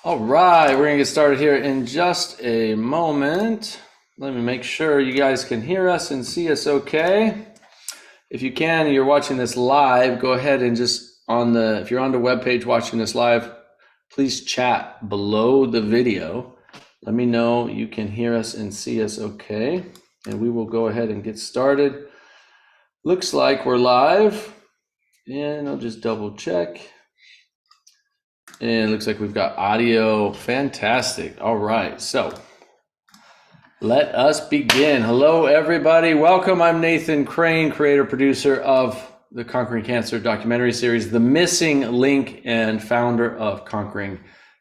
All right, we're gonna get started here in just a moment. Let me make sure you guys can hear us and see us okay. If you can, you're watching this live, go ahead and just if you're on the webpage watching this live, please chat below the video. Let me know you can hear us and see us okay. And we will go ahead and get started. Looks like we're live. And I'll just double check. And it looks like we've got audio. Fantastic. All right, so let us begin. Hello, everybody. Welcome. I'm Nathan Crane, creator, producer of the Conquering Cancer documentary series, The Missing Link, and founder of Conquering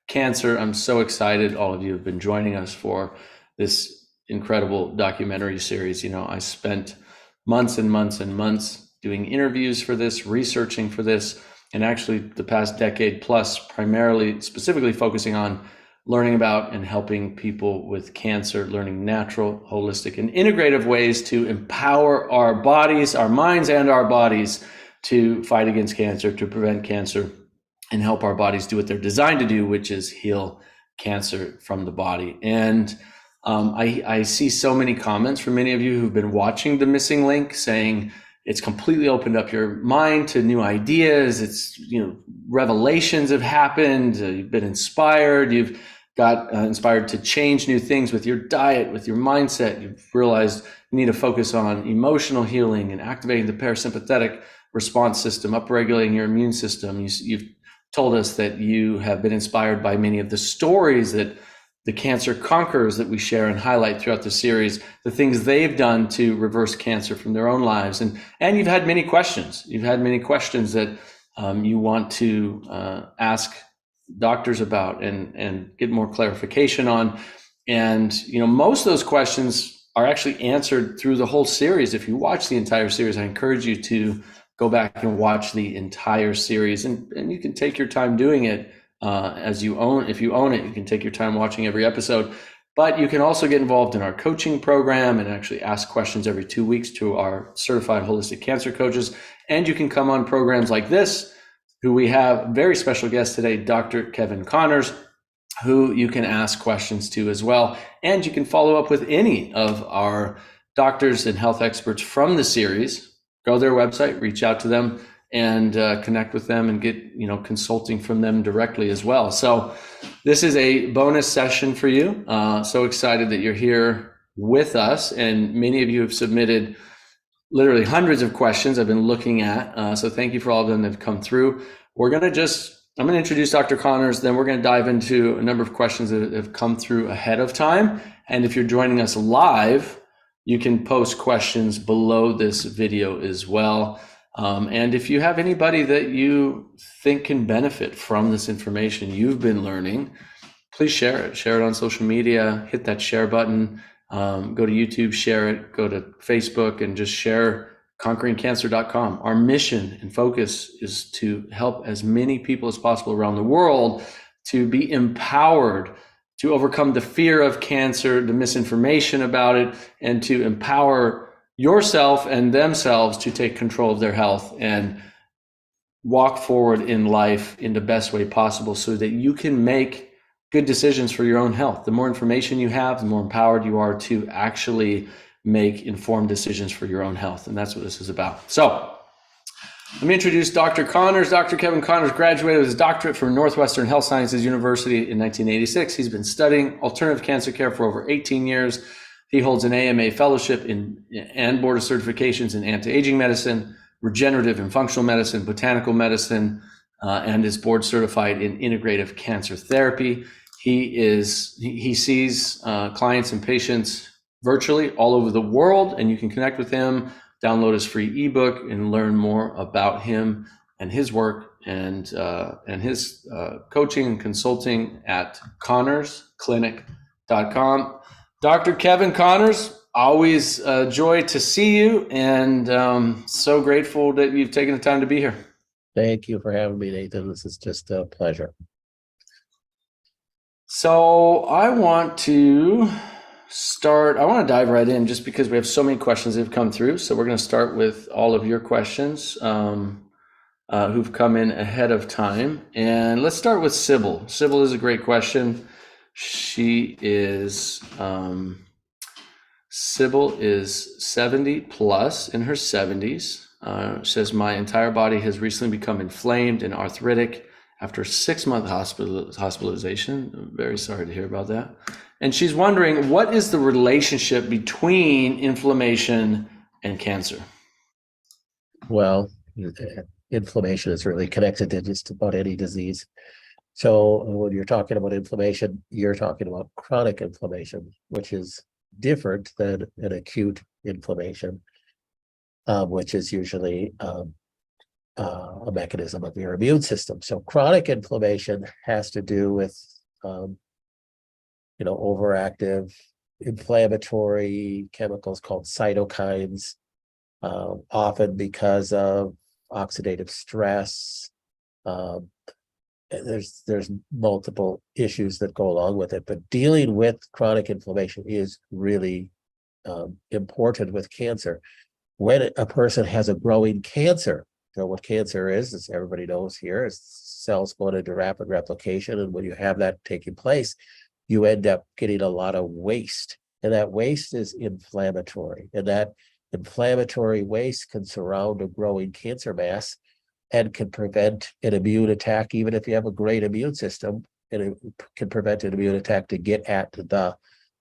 Cancer. I'm so excited all of you have been joining us for this incredible documentary series. You know, I spent months and months and months doing interviews for this, researching for this, and actually the past decade plus, primarily specifically focusing on learning about and helping people with cancer, learning natural, holistic, and integrative ways to empower our bodies, our minds, and our bodies to fight against cancer, to prevent cancer, and help our bodies do what they're designed to do, which is heal cancer from the body. And I see so many comments from many of you who've been watching The Missing Link saying it's completely opened up your mind to new ideas. It's, revelations have happened. You've been inspired. You've got inspired to change new things with your diet, with your mindset. You've realized you need to focus on emotional healing and activating the parasympathetic response system, upregulating your immune system. You've told us that you have been inspired by many of the stories that the cancer conquerors that we share and highlight throughout the series, the things they've done to reverse cancer from their own lives. And you've had many questions. You've had many questions that you want to ask doctors about and get more clarification on. And, most of those questions are actually answered through the whole series. If you watch the entire series, I encourage you to go back and watch the entire series, and you can take your time doing it. If you own it, you can take your time watching every episode, but you can also get involved in our coaching program and actually ask questions every 2 weeks to our certified holistic cancer coaches. And you can come on programs like this, who we have very special guest today, Dr. Kevin Connors, who you can ask questions to as well. And you can follow up with any of our doctors and health experts from the series. Go to their website, reach out to them, and connect with them and get consulting from them directly as well. So this is a bonus session for you. So excited that you're here with us, and many of you have submitted literally hundreds of questions I've been looking at. So thank you for all of them that have come through. I'm going to introduce Dr. Connors, then we're going to dive into a number of questions that have come through ahead of time. And if you're joining us live, you can post questions below this video as well. And if you have anybody that you think can benefit from this information you've been learning, please share it. Share it on social media, hit that share button, go to YouTube, share it, go to Facebook, and just share conqueringcancer.com. Our mission and focus is to help as many people as possible around the world to be empowered to overcome the fear of cancer, the misinformation about it, and to empower yourself and themselves to take control of their health and walk forward in life in the best way possible so that you can make good decisions for your own health. The more information you have, the more empowered you are to actually make informed decisions for your own health. And that's what this is about. So let me introduce Dr. Connors. Dr. Kevin Connors graduated with his doctorate from Northwestern Health Sciences University in 1986. He's been studying alternative cancer care for over 18 years. He holds an AMA fellowship and board of certifications in anti-aging medicine, regenerative and functional medicine, botanical medicine, and is board certified in integrative cancer therapy. He sees clients and patients virtually all over the world, and you can connect with him, download his free ebook, and learn more about him and his work and his coaching and consulting at connorsclinic.com. Dr. Kevin Connors, always a joy to see you, and so grateful that you've taken the time to be here. Thank you for having me, Nathan. This is just a pleasure. So I want to dive right in just because we have so many questions that have come through. So we're going to start with all of your questions. who've come in ahead of time. And let's start with Sybil. Sybil is a great question. Sybil is 70 plus, in her 70s. Says, my entire body has recently become inflamed and arthritic after a 6-month hospitalization. I'm very sorry to hear about that. And she's wondering, what is the relationship between inflammation and cancer? Well, inflammation is really connected to just about any disease. So when you're talking about inflammation, you're talking about chronic inflammation, which is different than an acute inflammation, which is usually a mechanism of your immune system. So chronic inflammation has to do with overactive inflammatory chemicals called cytokines, often because of oxidative stress. There's multiple issues that go along with it, but dealing with chronic inflammation is really important with cancer. When a person has a growing cancer, what cancer is, as everybody knows here, is cells going into rapid replication, and when you have that taking place, you end up getting a lot of waste, and that waste is inflammatory, and that inflammatory waste can surround a growing cancer mass and can prevent an immune attack. Even if you have a great immune system, and it can prevent an immune attack to get at the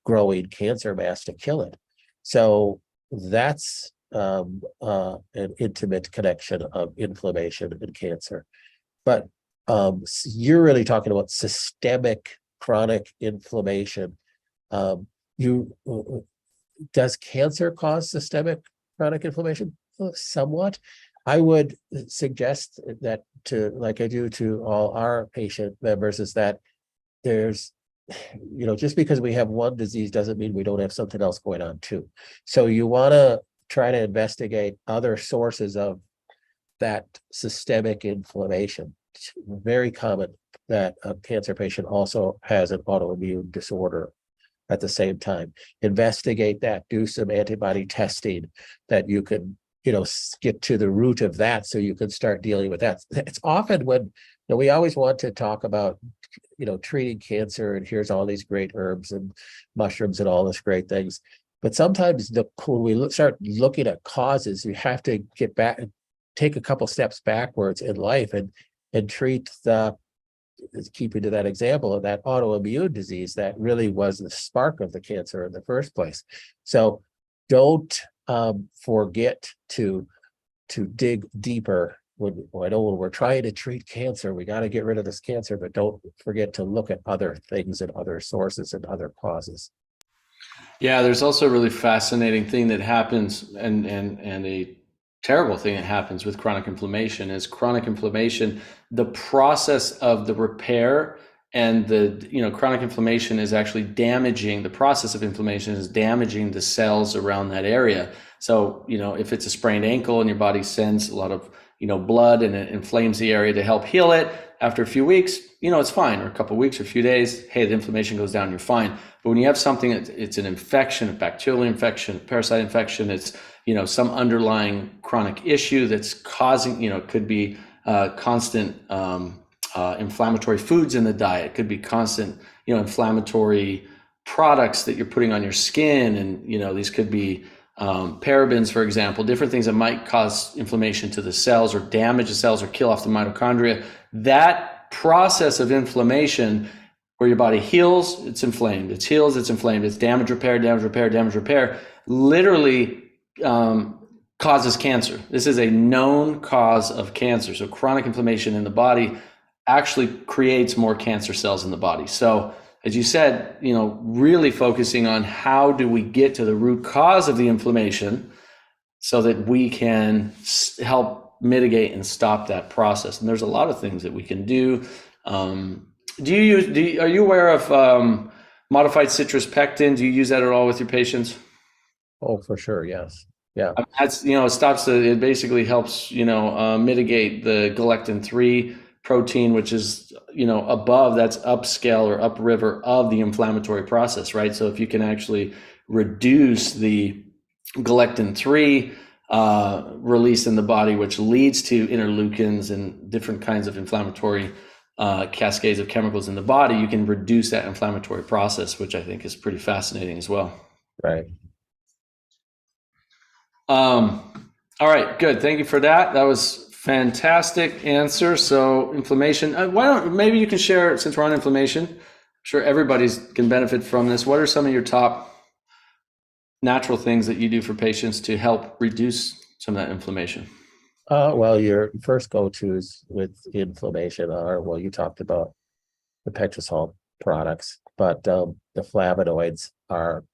growing cancer mass to kill it. So that's an intimate connection of inflammation and cancer. But you're really talking about systemic chronic inflammation. Does cancer cause systemic chronic inflammation? Somewhat. I would suggest that, to like I do to all our patient members, is that there's, just because we have one disease doesn't mean we don't have something else going on too. So you want to try to investigate other sources of that systemic inflammation. It's very common that a cancer patient also has an autoimmune disorder at the same time. Investigate that, do some antibody testing that you can, get to the root of that so you can start dealing with that. It's often when, we always want to talk about, treating cancer, and here's all these great herbs and mushrooms and all these great things. But sometimes when we start looking at causes, you have to get back, take a couple steps backwards in life and treat keeping to that example of that autoimmune disease that really was the spark of the cancer in the first place. So don't forget to dig deeper. When we're trying to treat cancer, we got to get rid of this cancer, but don't forget to look at other things and other sources and other causes. Yeah, there's also a really fascinating thing that happens, and a terrible thing that happens with chronic inflammation is the process of the repair and chronic inflammation is actually damaging, the process of inflammation is damaging the cells around that area. So, if it's a sprained ankle and your body sends a lot of, blood and it inflames the area to help heal it, after a few weeks, it's fine, or a couple of weeks or a few days, hey, the inflammation goes down, you're fine. But when you have something, it's an infection, a bacterial infection, a parasite infection, it's, some underlying chronic issue that's causing, it could be constant inflammatory foods in the diet, it could be constant, inflammatory products that you're putting on your skin. And, these could be parabens, for example, different things that might cause inflammation to the cells or damage the cells or kill off the mitochondria. That process of inflammation, where your body heals, it's inflamed, it heals, it's inflamed, it's damage repair, literally causes cancer. This is a known cause of cancer. So chronic inflammation in the body actually creates more cancer cells in the body. So as you said, really focusing on how do we get to the root cause of the inflammation so that we can help mitigate and stop that process. And there's a lot of things that we can do. Are you aware of modified citrus pectin? Do you use that at all with your patients? Oh, for sure. Yes. Yeah. That's, it basically helps, mitigate the galectin-3 protein, which is, above, that's upscale or upriver of the inflammatory process, right? So if you can actually reduce the galectin-3 released in the body, which leads to interleukins and different kinds of inflammatory cascades of chemicals in the body, you can reduce that inflammatory process, which I think is pretty fascinating as well. Right. All right, good. Thank you for that. That was fantastic answer. So inflammation, maybe you can share, since we're on inflammation, I'm sure everybody's can benefit from this. What are some of your top natural things that you do for patients to help reduce some of that inflammation? Well, your first go-tos with inflammation are, well, you talked about the petrosol products, but the flavonoids are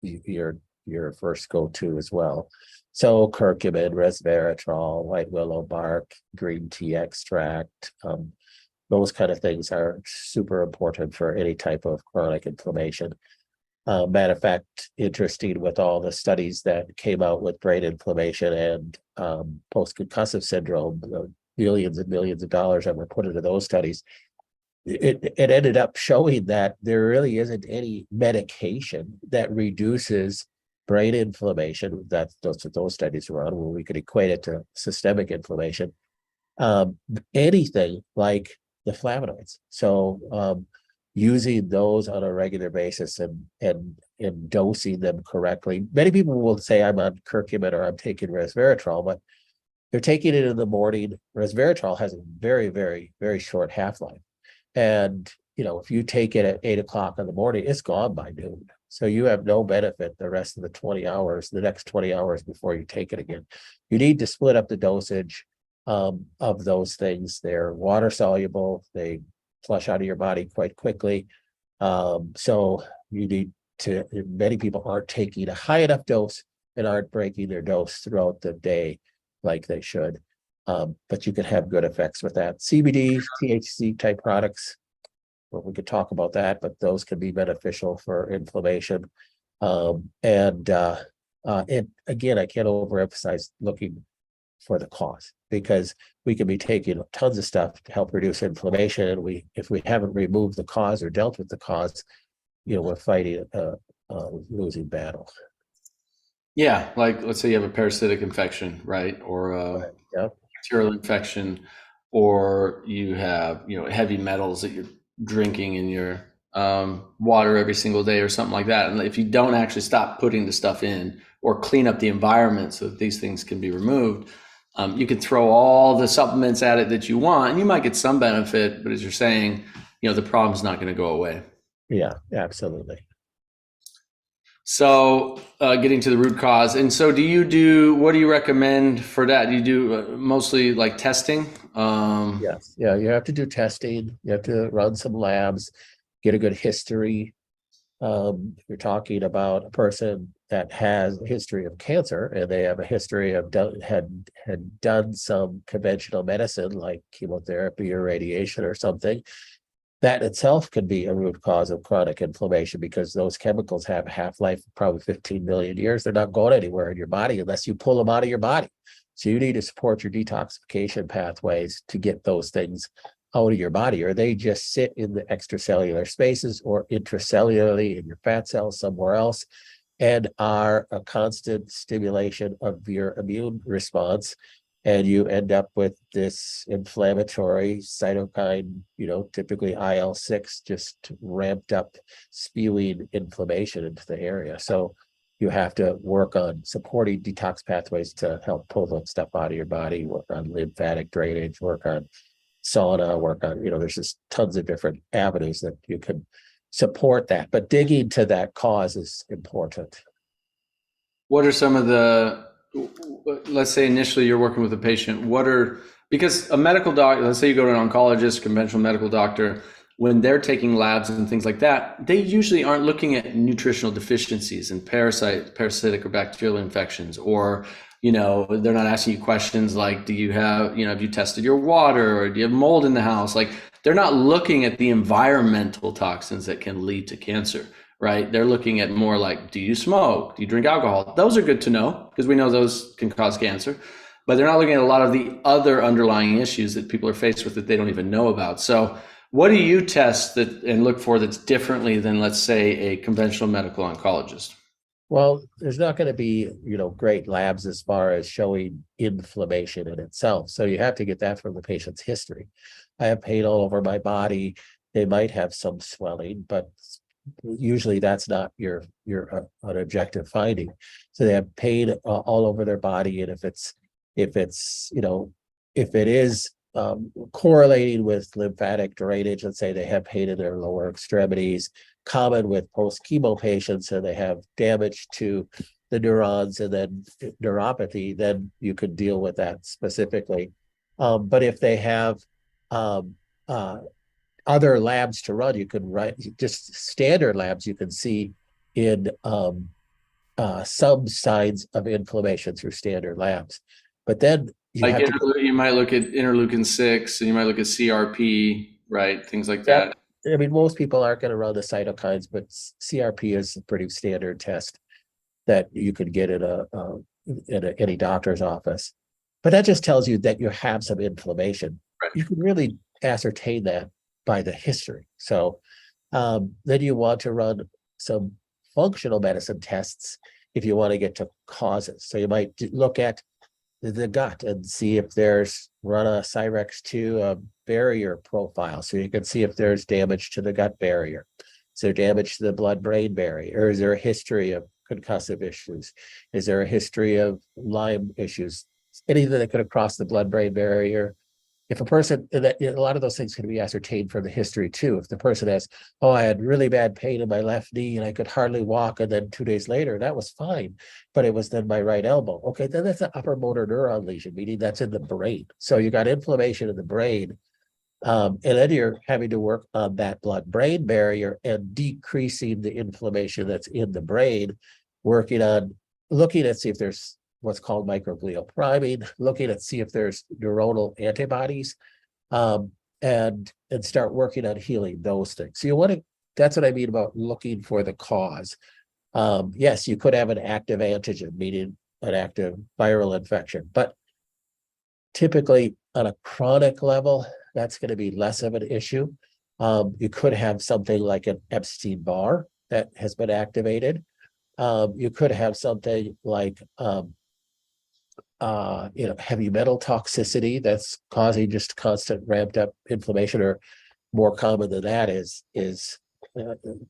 your first go-to as well. So curcumin, resveratrol, white willow bark, green tea extract, those kind of things are super important for any type of chronic inflammation. Matter of fact, interesting with all the studies that came out with brain inflammation and post-concussive syndrome, millions and millions of dollars that were put into those studies. It ended up showing that there really isn't any medication that reduces brain inflammation. That's those studies were on, where we could equate it to systemic inflammation. Anything like the flavonoids. So using those on a regular basis and dosing them correctly. Many people will say I'm on curcumin or I'm taking resveratrol, but they're taking it in the morning. Resveratrol has a very, very, very short half-life. And, if you take it at 8 o'clock in the morning, it's gone by noon. So you have no benefit the rest of the next 20 hours before you take it again. You need to split up the dosage of those things. They're water soluble. They flush out of your body quite quickly. So you need to, many people aren't taking a high enough dose and aren't breaking their dose throughout the day like they should. But you can have good effects with that. CBD, THC type products, well, we could talk about that, but those can be beneficial for inflammation. And again, I can't overemphasize looking for the cause, because we can be taking tons of stuff to help reduce inflammation, and if we haven't removed the cause or dealt with the cause, we're fighting a losing battle. Yeah, like let's say you have a parasitic infection, right? Or a bacterial infection, or you have heavy metals that you're drinking in your water every single day or something like that. And if you don't actually stop putting the stuff in or clean up the environment so that these things can be removed, you can throw all the supplements at it that you want, and you might get some benefit, but as you're saying, the problem's not going to go away. Yeah, absolutely. So getting to the root cause. And so what do you recommend for that? Do you do mostly like testing? Yes. Yeah, you have to do testing. You have to run some labs, get a good history. If you're talking about a person that has a history of cancer and they have a history of had done some conventional medicine like chemotherapy or radiation or something, that itself can be a root cause of chronic inflammation, because those chemicals have a half-life of probably 15 million years. They're not going anywhere in your body unless you pull them out of your body. So you need to support your detoxification pathways to get those things out of your body, or they just sit in the extracellular spaces or intracellularly in your fat cells somewhere else and are a constant stimulation of your immune response. And you end up with this inflammatory cytokine, typically IL-6, just ramped up, spewing inflammation into the area. So you have to work on supporting detox pathways to help pull that stuff out of your body, work on lymphatic drainage, work on sauna, work on, there's just tons of different avenues that you can support that. But digging to that cause is important. What are some of let's say initially you're working with a patient, because a medical doctor, let's say you go to an oncologist, conventional medical doctor, when they're taking labs and things like that, they usually aren't looking at nutritional deficiencies and parasitic or bacterial infections, or, they're not asking you questions like, do you have you tested your water, or do you have mold in the house? Like, they're not looking at the environmental toxins that can lead to cancer. Right? They're looking at more like, do you smoke? Do you drink alcohol? Those are good to know, because we know those can cause cancer, but they're not looking at a lot of the other underlying issues that people are faced with that they don't even know about. So what do you test and look for that's differently than, let's say, a conventional medical oncologist? Well, there's not going to be, great labs as far as showing inflammation in itself. So you have to get that from the patient's history. I have pain all over my body. They might have some swelling, but usually that's not an objective finding. So they have pain all over their body, and if it is correlating with lymphatic drainage, let's say they have pain in their lower extremities, common with post-chemo patients, and they have damage to the neurons and then neuropathy, then you could deal with that specifically. But if they have other labs to run, you can write just standard labs, you can see in some signs of inflammation through standard labs. But then you might look at interleukin 6, and you might look at CRP, right? Things like that. I mean, most people aren't going to run the cytokines, but CRP is a pretty standard test that you could get in any doctor's office. But that just tells you that you have some inflammation. Right. You can really ascertain that by the history. So then you want to run some functional medicine tests if you want to get to causes. So you might look at the gut and see if run a Cyrex-2 barrier profile. So you can see if there's damage to the gut barrier. Is there damage to the blood-brain barrier? Or is there a history of concussive issues? Is there a history of Lyme issues? Anything that could have crossed the blood-brain barrier. If a person, a lot of those things can be ascertained from the history too. If the person has, I had really bad pain in my left knee and I could hardly walk, and then 2 days later, that was fine, but it was then my right elbow. Okay, then that's an upper motor neuron lesion, meaning that's in the brain. So you got inflammation in the brain, and then you're having to work on that blood-brain barrier and decreasing the inflammation that's in the brain, looking at see if there's what's called microglial priming, looking at see if there's neuronal antibodies, and start working on healing those things. So that's what I mean about looking for the cause. Yes, you could have an active antigen, meaning an active viral infection, but typically on a chronic level, that's going to be less of an issue. You could have something like an Epstein-Barr that has been activated. You could have something like heavy metal toxicity that's causing just constant ramped up inflammation, or more common than that is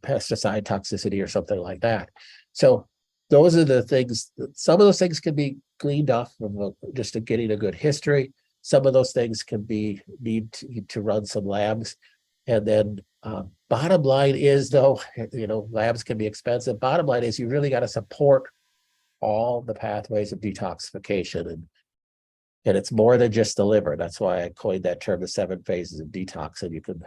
pesticide toxicity or something like that. So those are the things. Some of those things can be gleaned off from just getting a good history. Some of those things can need to run some labs. And then bottom line is, though, labs can be expensive. Bottom line is you really got to support all the pathways of detoxification, and it's more than just the liver. That's why I coined that term, the 7 phases of detox, and you can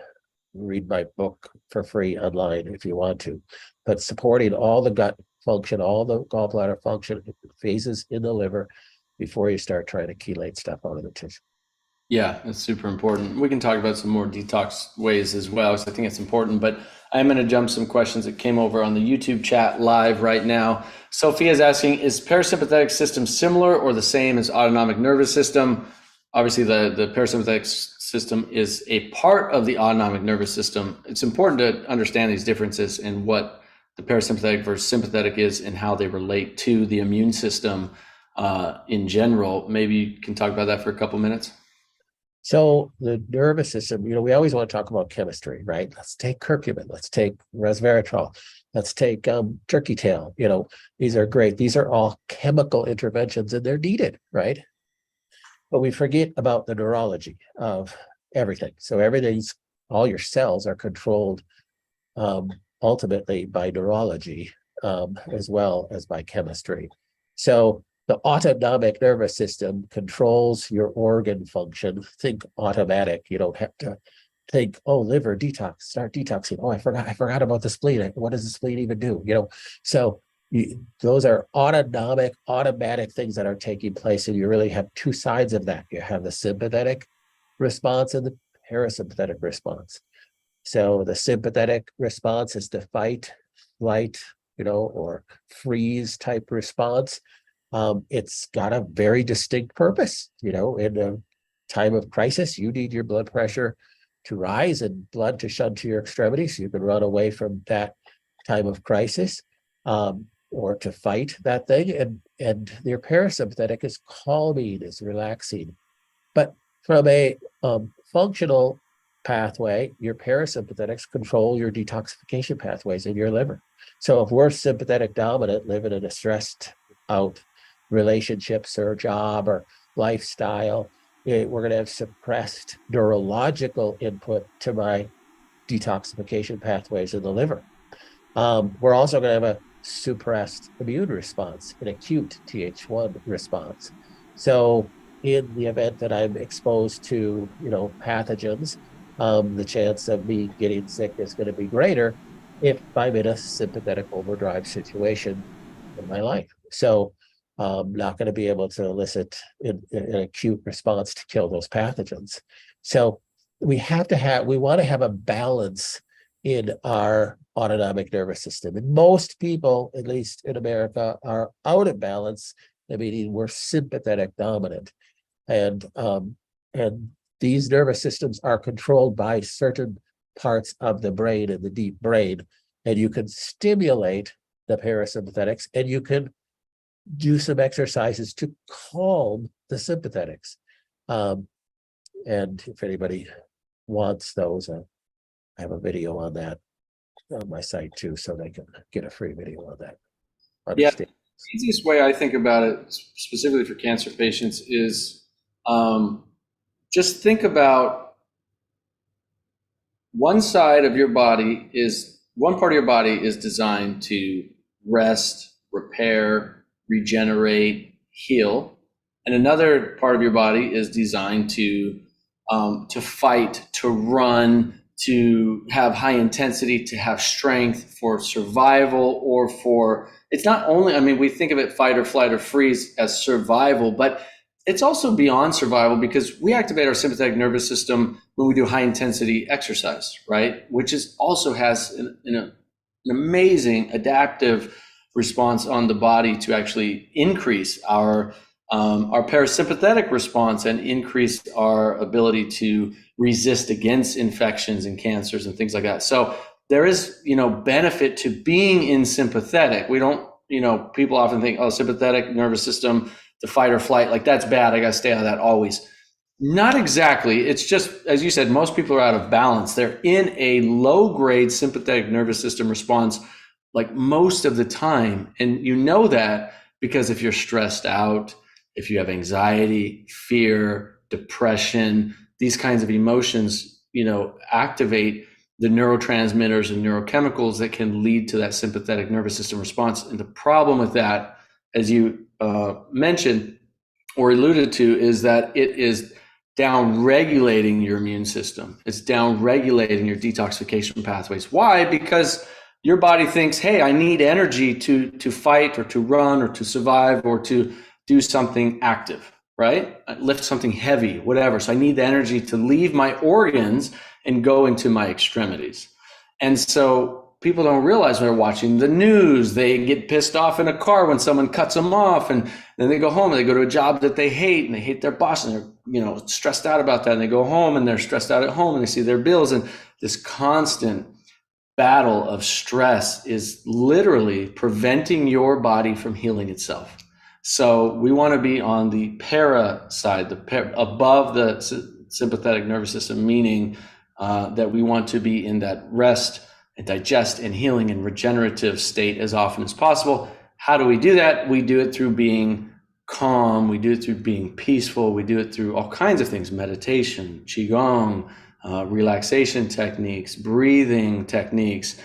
read my book for free online if you want to. But supporting all the gut function, all the gallbladder function phases in the liver before you start trying to chelate stuff out of the tissue. Yeah, that's super important. We can talk about some more detox ways as well, because I think it's important, but I'm going to jump some questions that came over on the YouTube chat live right now. Sophia is asking, is parasympathetic system similar or the same as autonomic nervous system? Obviously, the parasympathetic system is a part of the autonomic nervous system. It's important to understand these differences and what the parasympathetic versus sympathetic is and how they relate to the immune system in general. Maybe you can talk about that for a couple minutes. So the nervous system, we always want to talk about chemistry, right? Let's take curcumin, let's take resveratrol, let's take turkey tail. These are great. These are all chemical interventions, and they're needed, right? But we forget about the neurology of everything. So all your cells are controlled ultimately by neurology as well as by chemistry. So the autonomic nervous system controls your organ function. Think automatic. You don't have to think, liver detox, start detoxing. I forgot about the spleen. What does the spleen even do? So those are automatic things that are taking place, and you really have two sides of that. You have the sympathetic response and the parasympathetic response. So the sympathetic response is the fight, flight, or freeze type response. It's got a very distinct purpose. In a time of crisis, you need your blood pressure to rise and blood to shunt to your extremities so you can run away from that time of crisis. or to fight that thing, and your parasympathetic is calming, is relaxing. But from a functional pathway, your parasympathetics control your detoxification pathways in your liver. So if we're sympathetic dominant, living in a stressed out relationships or job or lifestyle, we're going to have suppressed neurological input to my detoxification pathways in the liver. We're also going to have a suppressed immune response, an acute Th1 response. So in the event that I'm exposed to, pathogens, the chance of me getting sick is going to be greater if I'm in a sympathetic overdrive situation in my life. So I'm not going to be able to elicit an acute response to kill those pathogens. So we want to have a balance in our autonomic nervous system. And most people, at least in America, are out of balance, meaning we're sympathetic dominant. And these nervous systems are controlled by certain parts of the brain and the deep brain. And you can stimulate the parasympathetics, and you can do some exercises to calm the sympathetics. And if anybody wants those, I have a video on that on my site too, so they can get a free video on that. Yeah, the easiest way I think about it, specifically for cancer patients, is just think about one part of your body is designed to rest, repair, regenerate, heal, and another part of your body is designed to fight, to run, to have high intensity, to have strength for survival, or for, it's not only, I mean, we think of it fight or flight or freeze as survival, but it's also beyond survival, because we activate our sympathetic nervous system when we do high intensity exercise, right? Which is also has an amazing adaptive response on the body to actually increase our parasympathetic response and increase our ability to resist against infections and cancers and things like that. So there is, benefit to being in sympathetic. We don't, people often think, oh, sympathetic nervous system, the fight or flight, like that's bad, I got to stay out of that always. Not exactly. It's just, as you said, most people are out of balance. They're in a low grade sympathetic nervous system response like most of the time. And you know that because if you're stressed out, if you have anxiety, fear, depression, these kinds of emotions, activate the neurotransmitters and neurochemicals that can lead to that sympathetic nervous system response. And the problem with that, as you mentioned or alluded to, is that it is down regulating your immune system. It's down regulating your detoxification pathways. Why? Because your body thinks, hey, I need energy to fight or to run or to survive or to do something active, right? Lift something heavy, whatever. So I need the energy to leave my organs and go into my extremities. And so people don't realize when they're watching the news, they get pissed off in a car when someone cuts them off, and then they go home and they go to a job that they hate and they hate their boss and they're stressed out about that, and they go home and they're stressed out at home and they see their bills, and this constant battle of stress is literally preventing your body from healing itself. So we want to be on the para side, above the sympathetic nervous system, meaning that we want to be in that rest and digest and healing and regenerative state as often as possible. How do we do that? We do it through being calm. We do it through being peaceful. We do it through all kinds of things: meditation, qigong, relaxation techniques, breathing techniques,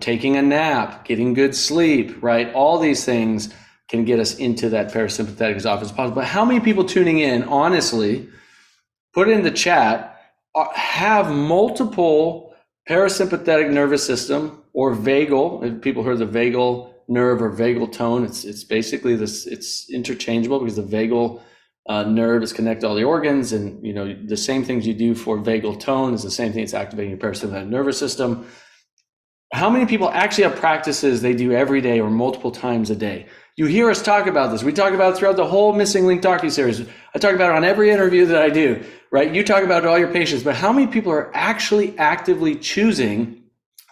taking a nap, getting good sleep, right? All these things can get us into that parasympathetic as often as possible. But how many people tuning in, honestly, put it in the chat, have multiple parasympathetic nervous system or vagal? If people heard the vagal nerve or vagal tone, it's basically this, it's interchangeable because the vagal nerve is connected to all the organs, and the same things you do for vagal tone is the same thing that's activating your parasympathetic nervous system. How many people actually have practices they do every day or multiple times a day? You hear us talk about this. We talk about it throughout the whole Missing Link docuseries. I talk about it on every interview that I do, right? You talk about it to all your patients, but how many people are actually actively choosing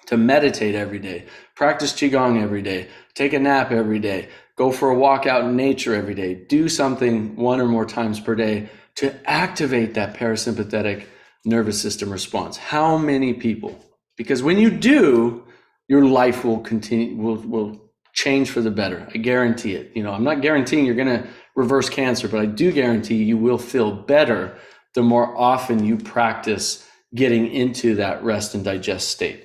to meditate every day, Practice Qigong every day. Take a nap every day. Go for a walk out in nature every day. Do something one or more times per day to activate that parasympathetic nervous system response. How many people? Because when you do, your life will continue, will change for the better. I guarantee it. I'm not guaranteeing you're going to reverse cancer, but I do guarantee you will feel better the more often you practice getting into that rest and digest state.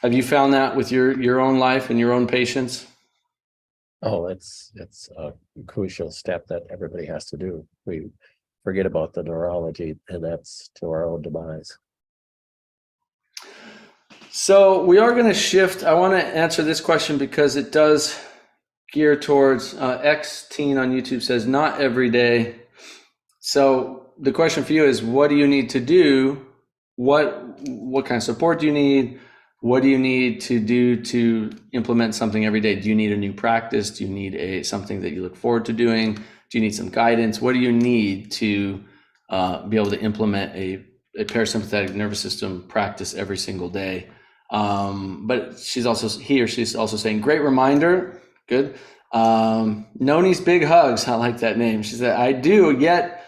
Have you found that with your own life and your own patients? Oh, it's a crucial step that everybody has to do. We forget about the neurology, and that's to our own demise. So we are going to shift. I want to answer this question because it does gear towards X-Teen on YouTube says not every day. So the question for you is, what do you need to do? What kind of support do you need? What do you need to do to implement something every day? Do you need a new practice? Do you need something that you look forward to doing? Do you need some guidance? What do you need to be able to implement a parasympathetic nervous system practice every single day? But she's also saying, great reminder. Good. Noni's big hugs. I like that name. She said, I do, yet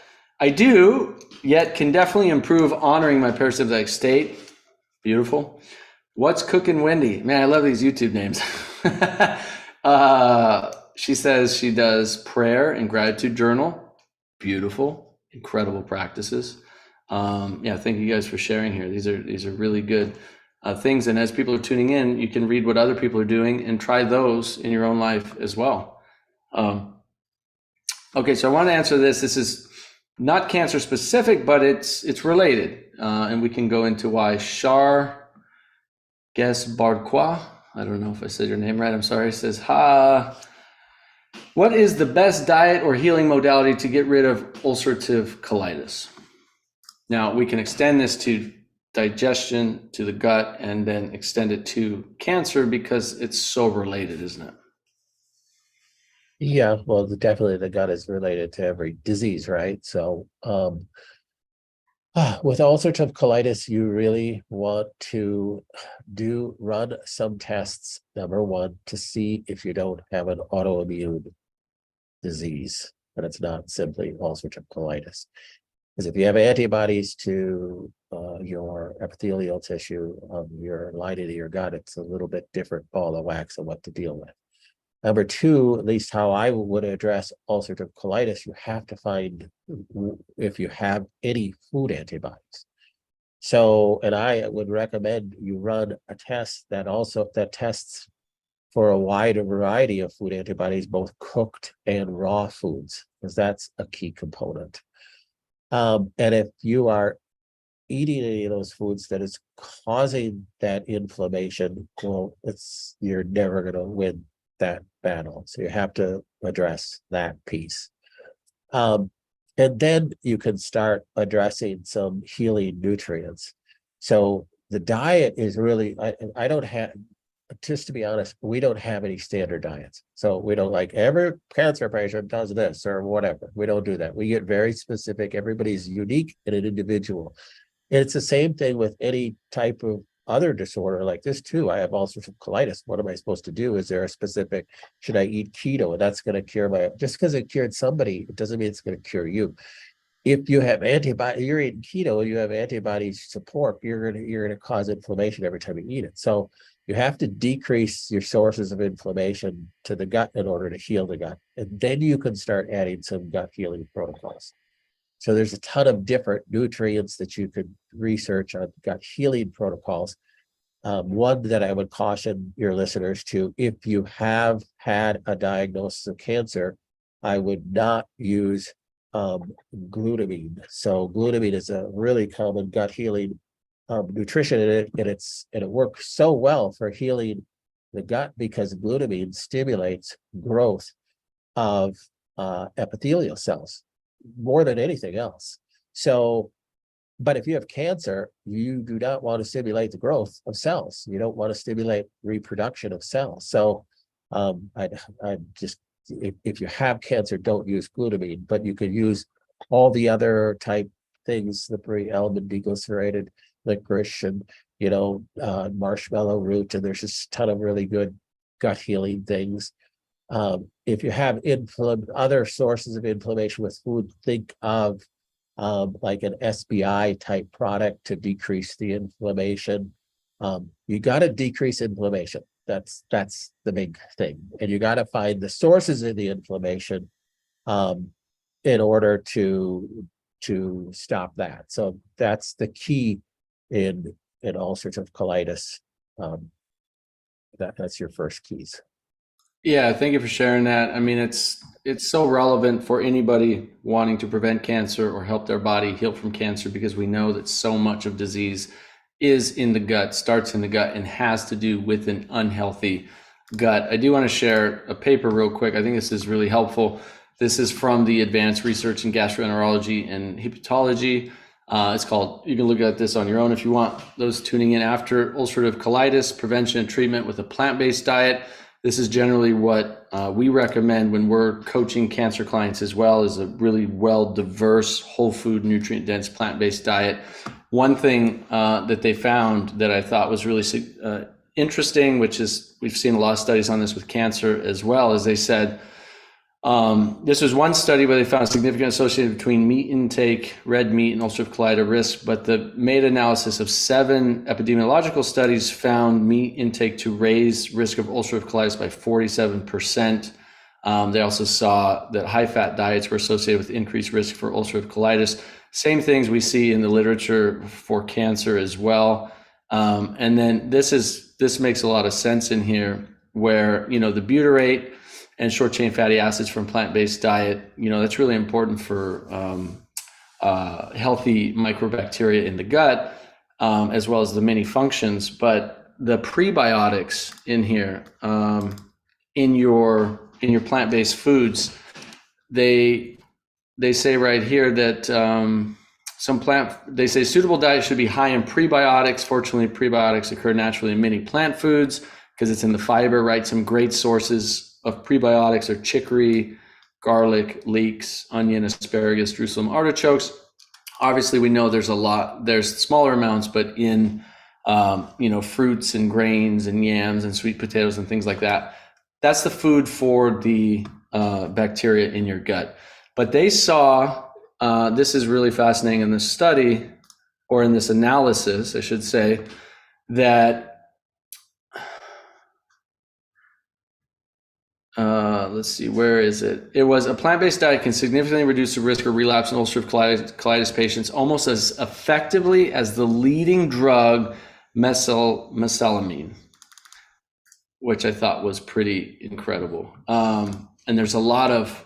can definitely improve honoring my parasympathetic state. Beautiful. What's cooking Wendy? Man, I love these YouTube names. She says she does prayer and gratitude journal. Beautiful, incredible practices. Thank you guys for sharing here. These are really good things. And as people are tuning in, you can read what other people are doing and try those in your own life as well. Okay, so I want to answer this. This is not cancer specific, but it's related. And we can go into why. Shar Guess Bardqua, I don't know if I said your name right, I'm sorry, says, what is the best diet or healing modality to get rid of ulcerative colitis? Now, we can extend this to digestion, to the gut, and then extend it to cancer because it's so related, isn't it? Yeah, well, definitely the gut is related to every disease, right? So with ulcerative colitis, you really want to run some tests, number one, to see if you don't have an autoimmune disease, and it's not simply ulcerative colitis. Because if you have antibodies to your epithelial tissue of your lining of your gut, it's a little bit different ball of wax of what to deal with. Number two, at least how I would address ulcerative colitis, you have to find if you have any food antibodies. So, and I would recommend you run a test that tests for a wide variety of food antibodies, both cooked and raw foods, because that's a key component. And if you are eating any of those foods that is causing that inflammation, well, you're never going to win that battle. So you have to address that piece. And then you can start addressing some healing nutrients. So the diet is really, I don't have, just to be honest, we don't have any standard diets. So we don't like every cancer patient does this or whatever. We don't do that. We get very specific. Everybody's unique and an individual. And it's the same thing with any type of other disorder like this too. I have ulcerative colitis. What am I supposed to do? Is there a specific, should I eat keto? And that's going to cure just because it cured somebody, it doesn't mean it's going to cure you. If you have you're eating keto, you have antibody support, you're going to cause inflammation every time you eat it. So you have to decrease your sources of inflammation to the gut in order to heal the gut. And then you can start adding some gut healing protocols. So there's a ton of different nutrients that you could research on gut healing protocols. One that I would caution your listeners to, if you have had a diagnosis of cancer, I would not use glutamine. So glutamine is a really common gut healing nutrition, and it works so well for healing the gut because glutamine stimulates growth of epithelial cells more than anything else. So, but if you have cancer, you do not want to stimulate the growth of cells. You don't want to stimulate reproduction of cells. So I just, if you have cancer, don't use glutamine, but you could use all the other type things, the pre-almond deglycerated licorice and, marshmallow root, and there's just a ton of really good gut healing things. If you have other sources of inflammation with food, think of like an SBI type product to decrease the inflammation. You got to decrease inflammation. That's the big thing, and you got to find the sources of the inflammation in order to stop that. So that's the key in ulcerative colitis. That's your first keys. Yeah, thank you for sharing that. I mean, it's so relevant for anybody wanting to prevent cancer or help their body heal from cancer, because we know that so much of disease is in the gut, starts in the gut, and has to do with an unhealthy gut. I do want to share a paper real quick. I think this is really helpful. This is from the Advanced Research in Gastroenterology and Hepatology. It's called, you can look at this on your own if you want, those tuning in after, Ulcerative Colitis, Prevention and Treatment with a Plant-Based Diet. This is generally what we recommend when we're coaching cancer clients as well, is a really well diverse, whole food, nutrient dense, plant-based diet. One thing that they found that I thought was really interesting, which is, we've seen a lot of studies on this with cancer as well, is they said, this was one study where they found a significant association between meat intake, red meat, and ulcerative colitis risk, but the meta-analysis of 7 epidemiological studies found meat intake to raise risk of ulcerative colitis by 47%. They also saw that high-fat diets were associated with increased risk for ulcerative colitis. Same things we see in the literature for cancer as well. And then this makes a lot of sense in here, where, the butyrate and short chain fatty acids from plant-based diet, that's really important for healthy microbacteria in the gut, as well as the many functions. But the prebiotics in here, in your plant-based foods, they say right here that they say suitable diet should be high in prebiotics. Fortunately, prebiotics occur naturally in many plant foods because it's in the fiber, right? Some great sources of prebiotics are chicory, garlic, leeks, onion, asparagus, Jerusalem artichokes. Obviously, we know there's smaller amounts, but in fruits and grains and yams and sweet potatoes and things like that, that's the food for the bacteria in your gut. But they saw, this is really fascinating in this study, or in this analysis, I should say, that let's see, where is it? It was a plant-based diet can significantly reduce the risk of relapse in ulcerative colitis patients almost as effectively as the leading drug mesalamine, which I thought was pretty incredible. And there's a lot of,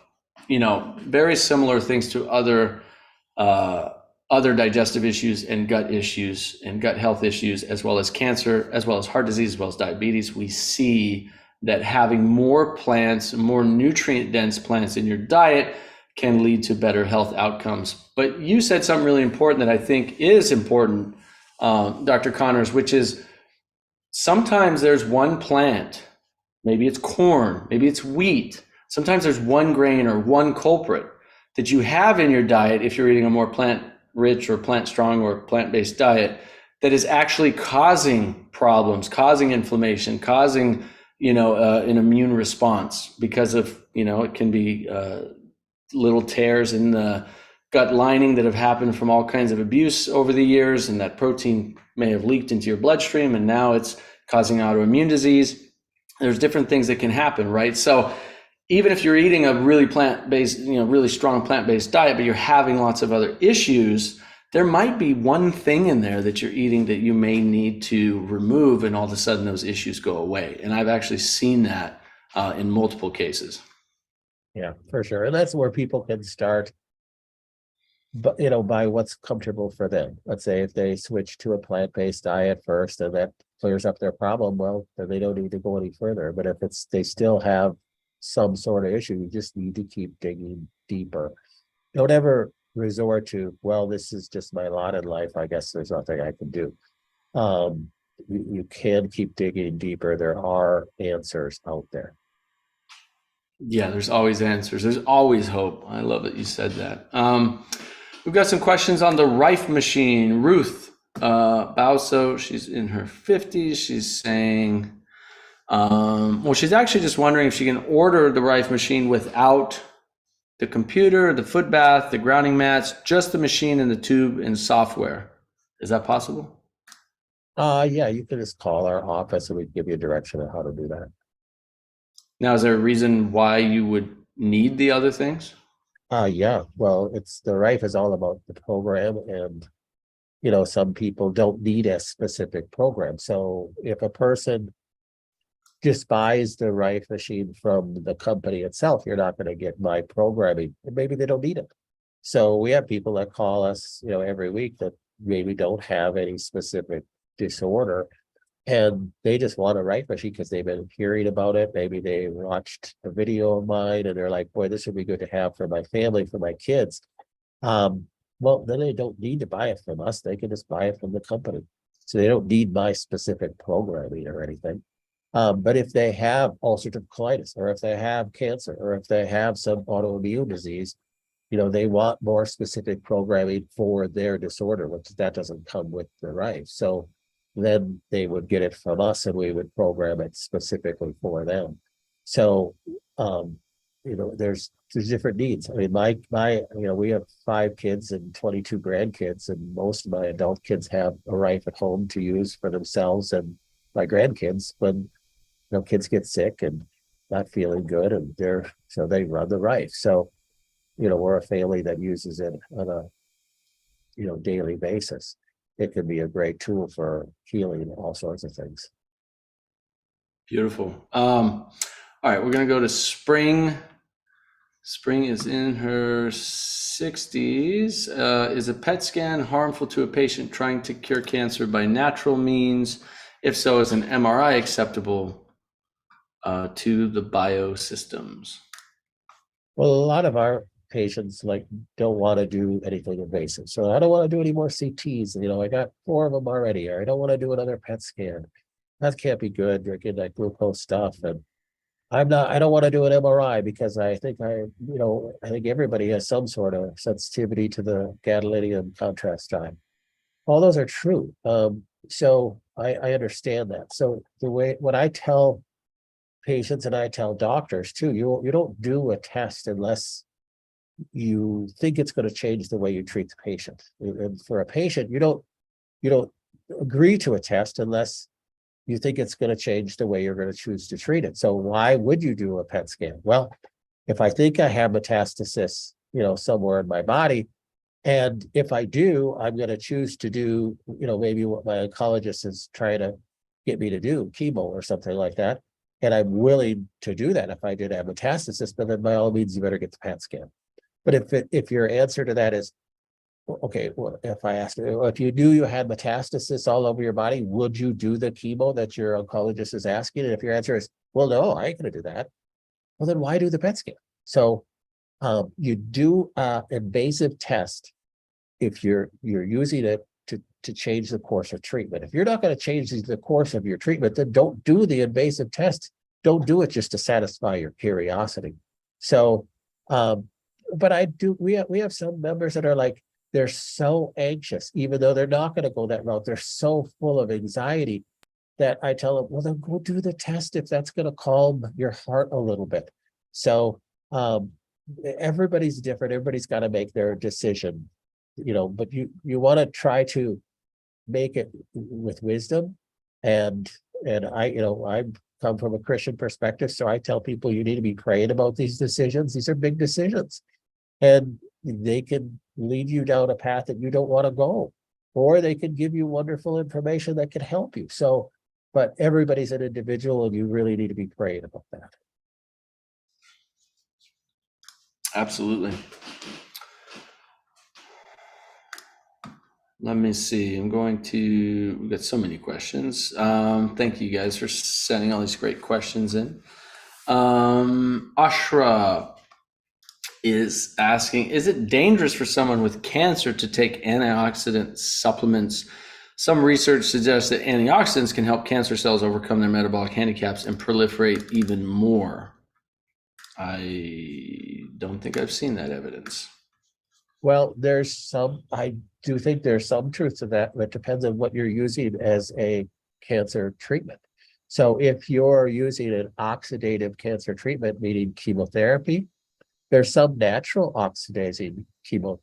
very similar things to other digestive issues and gut issues and gut health issues, as well as cancer, as well as heart disease, as well as diabetes. We see that having more plants, more nutrient dense plants in your diet can lead to better health outcomes. But you said something really important that I think is important, Dr. Connors, which is sometimes there's one plant, maybe it's corn, maybe it's wheat. Sometimes there's one grain or one culprit that you have in your diet, if you're eating a more plant rich or plant strong or plant-based diet, that is actually causing problems, causing inflammation, causing an immune response because of, it can be little tears in the gut lining that have happened from all kinds of abuse over the years, and that protein may have leaked into your bloodstream, and now it's causing autoimmune disease. There's different things that can happen, right? So even if you're eating a really plant-based, really strong plant-based diet, but you're having lots of other issues, there might be one thing in there that you're eating that you may need to remove, and all of a sudden those issues go away. And I've actually seen that in multiple cases. Yeah, for sure. And that's where people can start, but by what's comfortable for them. Let's say if they switch to a plant-based diet first and that clears up their problem, well, then they don't need to go any further. But if they still have some sort of issue, you just need to keep digging deeper. Don't ever resort to, well, this is just my lot in life, I guess there's nothing I can do. You can keep digging deeper. There are answers out there. Yeah, there's always answers. There's always hope. I love that you said that. We've got some questions on the Rife machine. Ruth Bauso, she's in her 50s. She's saying, well, she's actually just wondering if she can order the Rife machine without the computer, the foot bath, the grounding mats, just the machine and the tube and software. Is that possible? Yeah, you can just call our office and we can give you a direction on how to do that. Now, is there a reason why you would need the other things? Yeah, well, it's the Rife is all about the program, and some people don't need a specific program. So if a person just buys the Rife machine from the company itself, you're not going to get my programming, and maybe they don't need it. So we have people that call us, every week that maybe don't have any specific disorder, and they just want a Rife machine because they've been hearing about it. Maybe they watched a video of mine and they're like, boy, this would be good to have for my family, for my kids. Well, then they don't need to buy it from us. They can just buy it from the company. So they don't need my specific programming or anything. But if they have ulcerative colitis, or if they have cancer, or if they have some autoimmune disease, they want more specific programming for their disorder, which that doesn't come with the Rife. So then they would get it from us and we would program it specifically for them. So, there's different needs. I mean, we have 5 kids and 22 grandkids, and most of my adult kids have a Rife at home to use for themselves and my grandkids when, kids get sick and not feeling good, and they run the Rife. So, we're a family that uses it on a, daily basis. It can be a great tool for healing all sorts of things. Beautiful. All right, we're going to go to Spring. Spring is in her 60s. Is a PET scan harmful to a patient trying to cure cancer by natural means? If so, is an MRI acceptable to the biosystems? Well, a lot of our patients don't want to do anything invasive. So I don't want to do any more CTs. I got 4 of them already, or I don't want to do another PET scan. That can't be good. You're getting that glucose stuff. And I don't want to do an MRI because I think everybody has some sort of sensitivity to the gadolinium contrast time. All those are true. So I understand that. So when I tell patients, and I tell doctors too, you don't do a test unless you think it's going to change the way you treat the patient. And for a patient, you don't agree to a test unless you think it's going to change the way you're going to choose to treat it. So why would you do a PET scan? Well, if I think I have metastasis, somewhere in my body, and if I do, I'm going to choose to do, maybe what my oncologist is trying to get me to do, chemo or something like that. And I'm willing to do that if I did have metastasis, but then by all means, you better get the PET scan. But if your answer to that is, okay, well, if I asked you, if you knew you had metastasis all over your body, would you do the chemo that your oncologist is asking? And if your answer is, well, no, I ain't going to do that. Well, then why do the PET scan? So you do an invasive test if you're using it to change the course of treatment. If you're not going to change the course of your treatment, then don't do the invasive test. Don't do it just to satisfy your curiosity. So, but we have some members that are like, they're so anxious, even though they're not going to go that route. They're so full of anxiety that I tell them, well, then go do the test if that's going to calm your heart a little bit. So everybody's different. Everybody's got to make their decision, but you want to try to make it with wisdom. And I come from a Christian perspective. So I tell people you need to be praying about these decisions. These are big decisions. And they can lead you down a path that you don't want to go, or they can give you wonderful information that can help you. So, but everybody's an individual, and you really need to be praying about that. Absolutely. Let me see. We've got so many questions. Thank you guys for sending all these great questions in. Ashra is asking, is it dangerous for someone with cancer to take antioxidant supplements? Some research suggests that antioxidants can help cancer cells overcome their metabolic handicaps and proliferate even more. I don't think I've seen that evidence. Well, I do think there's some truth to that, but it depends on what you're using as a cancer treatment. So if you're using an oxidative cancer treatment, meaning chemotherapy, there's some natural oxidizing chemo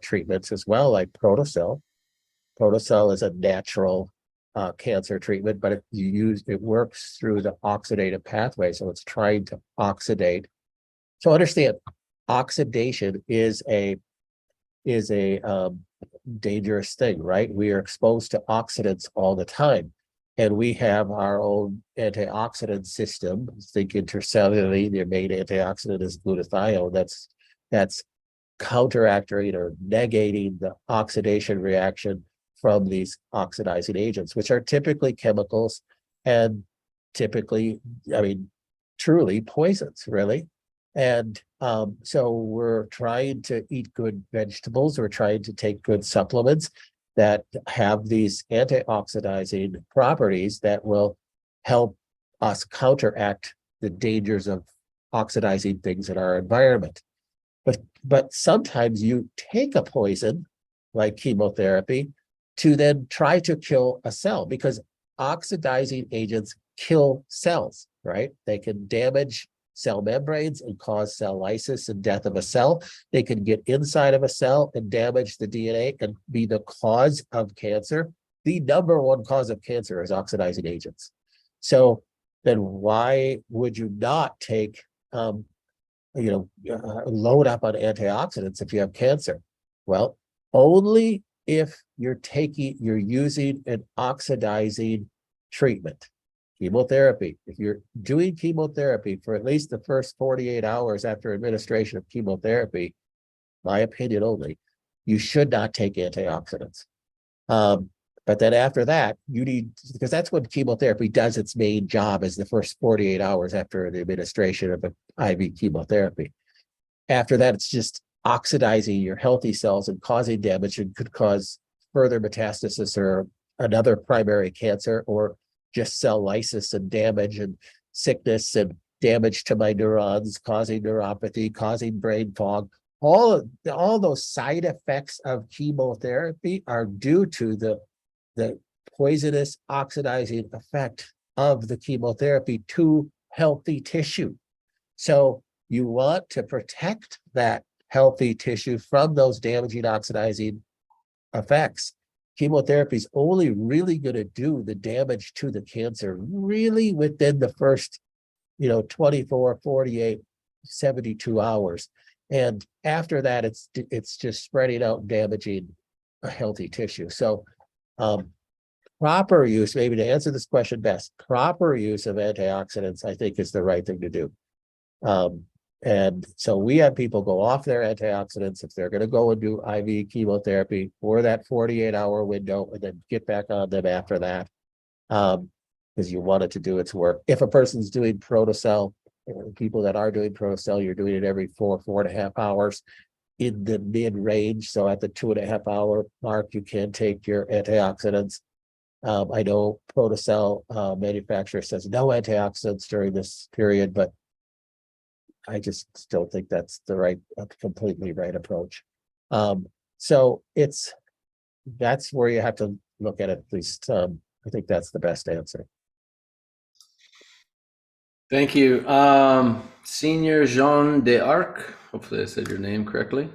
treatments as well, like Protocell. Protocell is a natural cancer treatment, but it works through the oxidative pathway, so it's trying to oxidate. So understand, oxidation is a dangerous thing, right? We are exposed to oxidants all the time, and we have our own antioxidant system. Think intercellularly, their main antioxidant is glutathione. That's counteracting or negating the oxidation reaction from these oxidizing agents, which are typically chemicals and typically, I mean, truly poisons, really. And so we're trying to eat good vegetables. We're trying to take good supplements that have these antioxidizing properties that will help us counteract the dangers of oxidizing things in our environment. But sometimes you take a poison like chemotherapy to then try to kill a cell, because oxidizing agents kill cells, right? They can damage cell membranes and cause cell lysis and death of a cell. They can get inside of a cell and damage the DNA and be the cause of cancer. The number one cause of cancer is oxidizing agents. So then why would you not take, load up on antioxidants if you have cancer? Well, only if you're using an oxidizing treatment. Chemotherapy. If you're doing chemotherapy for at least the first 48 hours after administration of chemotherapy, my opinion only, you should not take antioxidants. But then after that, because that's when chemotherapy does its main job, is the first 48 hours after the administration of an IV chemotherapy. After that, it's just oxidizing your healthy cells and causing damage, and could cause further metastasis or another primary cancer, or just cell lysis and damage and sickness and damage to my neurons, causing neuropathy, causing brain fog. All those side effects of chemotherapy are due to the poisonous oxidizing effect of the chemotherapy to healthy tissue. So you want to protect that healthy tissue from those damaging oxidizing effects. Chemotherapy is only really going to do the damage to the cancer really within the first, 24, 48, 72 hours. And after that, it's just spreading out and damaging a healthy tissue. So proper use, maybe to answer this question best, proper use of antioxidants, I think, is the right thing to do. And so we have people go off their antioxidants if they're going to go and do IV chemotherapy for that 48-hour window, and then get back on them after that, because you want it to do its work. If a person's doing Protocell, people that are doing Protocell, you're doing it every 4.5 hours in the mid-range. So at the 2.5 hour mark, you can take your antioxidants. I know Protocell manufacturer says no antioxidants during this period, but I just still think that's the completely right approach. So that's where you have to look at it, at least. I think that's the best answer. Thank you. Senior Jean d'Arc, hopefully I said your name correctly,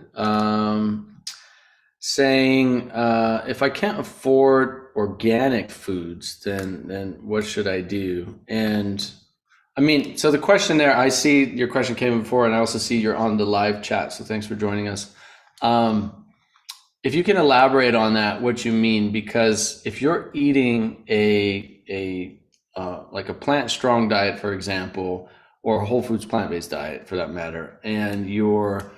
saying, if I can't afford organic foods, then what should I do? And I mean, so the question there, I see your question came before, and I also see you're on the live chat, so thanks for joining us. If you can elaborate on that, what you mean, because if you're eating like a plant-strong diet, for example, or a whole foods plant-based diet for that matter, and you're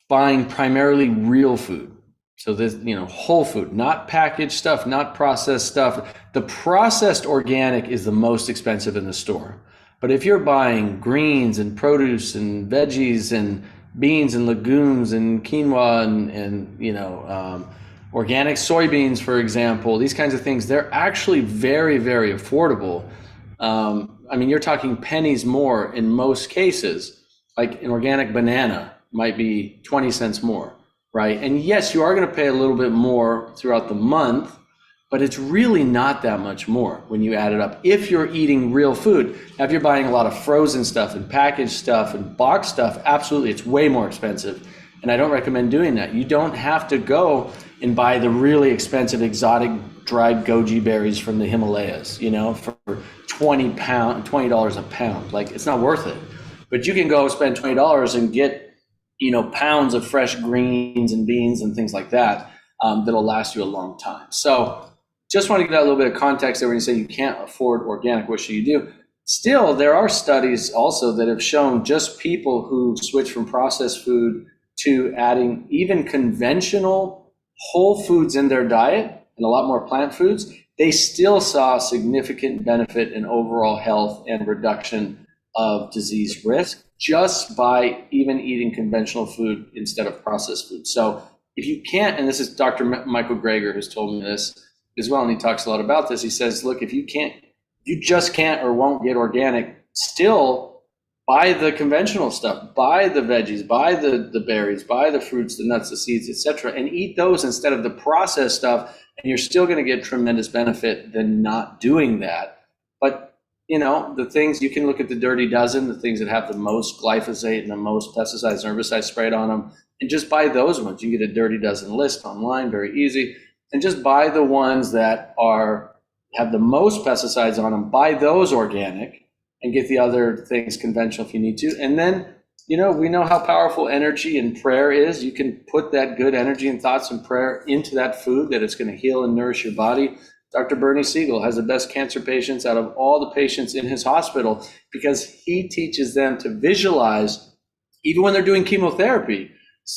buying primarily real food, so this, whole food, not packaged stuff, not processed stuff. The processed organic is the most expensive in the store. But if you're buying greens and produce and veggies and beans and legumes and quinoa and organic soybeans, for example, these kinds of things, they're actually very, very affordable. I mean, you're talking pennies more in most cases. Like an organic banana might be 20 cents more. right? And yes, you are going to pay a little bit more throughout the month, but it's really not that much more when you add it up. If you're eating real food, now if you're buying a lot of frozen stuff and packaged stuff and boxed stuff, absolutely, it's way more expensive. And I don't recommend doing that. You don't have to go and buy the really expensive exotic dried goji berries from the Himalayas, you know, for $20 a pound. Like, it's not worth it. But you can go spend $20 and get, you know, pounds of fresh greens and beans and things like that, that'll last you a long time. So just want to give that a little bit of context there when you say you can't afford organic, what should you do? Still, there are studies also that have shown just people who switch from processed food to adding even conventional whole foods in their diet and a lot more plant foods, they still saw significant benefit in overall health and reduction of disease risk just by even eating conventional food instead of processed food. So if you can't, and this is Dr. Michael Greger who's told me this as well, and he talks a lot about this, he says, look, if you just can't or won't get organic, still buy the conventional stuff, buy the veggies, buy the berries, buy the fruits, the nuts, the seeds, etc., and eat those instead of the processed stuff, and you're still going to get tremendous benefit than not doing that. But, you know, the things, you can look at the Dirty Dozen, the things that have the most glyphosate and the most pesticides and herbicides sprayed on them, and just buy those ones. You get a Dirty Dozen list online, very easy, and just buy the ones that have the most pesticides on them, buy those organic, and get the other things conventional if you need to. And then, you know, we know how powerful energy and prayer is. You can put that good energy and thoughts and prayer into that food, that it's going to heal and nourish your body. Dr. Bernie Siegel has the best cancer patients out of all the patients in his hospital because he teaches them to visualize, even when they're doing chemotherapy,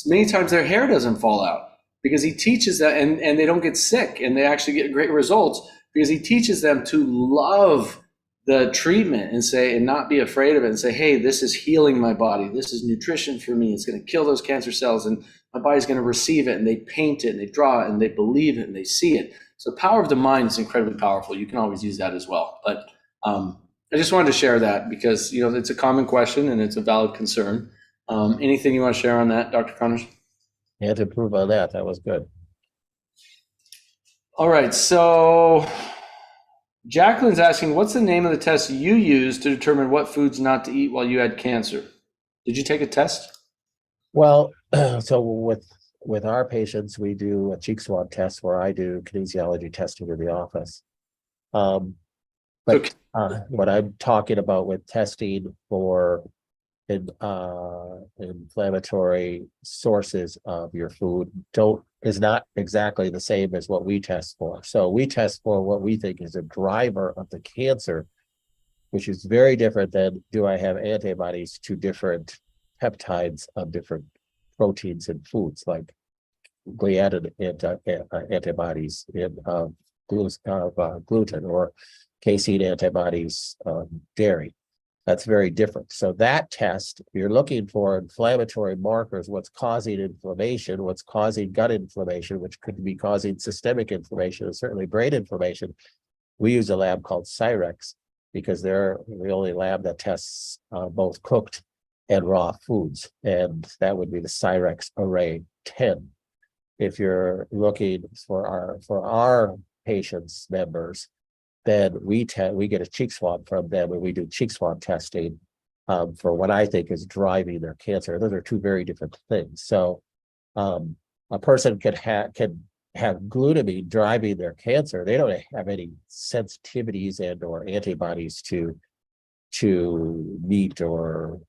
many times their hair doesn't fall out because he teaches that, and they don't get sick, and they actually get great results because he teaches them to love the treatment and not be afraid of it, and say, hey, this is healing my body. This is nutrition for me. It's going to kill those cancer cells, and my body's going to receive it. And they paint it, and they draw it, and they believe it, and they see it. So the power of the mind is incredibly powerful. You can always use that as well. But I just wanted to share that because, you know, it's a common question and it's a valid concern. Anything you want to share on that, Dr. Connors? Yeah, to improve on that. That was good. All right. So Jacqueline's asking, what's the name of the test you use to determine what foods not to eat while you had cancer? Did you take a test? Well, so with our patients, we do a cheek swab test where I do kinesiology testing in the office. But what I'm talking about with testing for inflammatory sources of your food is not exactly the same as what we test for. So we test for what we think is a driver of the cancer, which is very different than do I have antibodies to different peptides of different proteins in foods, like gliadin antibodies in gluten, or casein antibodies dairy. That's very different. So that test, you're looking for inflammatory markers, what's causing inflammation, what's causing gut inflammation, which could be causing systemic inflammation and certainly brain inflammation. We use a lab called Cyrex because they're the only lab that tests both cooked and raw foods. And that would be the Cyrex Array 10. If you're looking for our patients, members, then we get a cheek swab from them, and we do cheek swab testing for what I think is driving their cancer. Those are two very different things. So a person can have glutamine driving their cancer. They don't have any sensitivities and or antibodies to meat or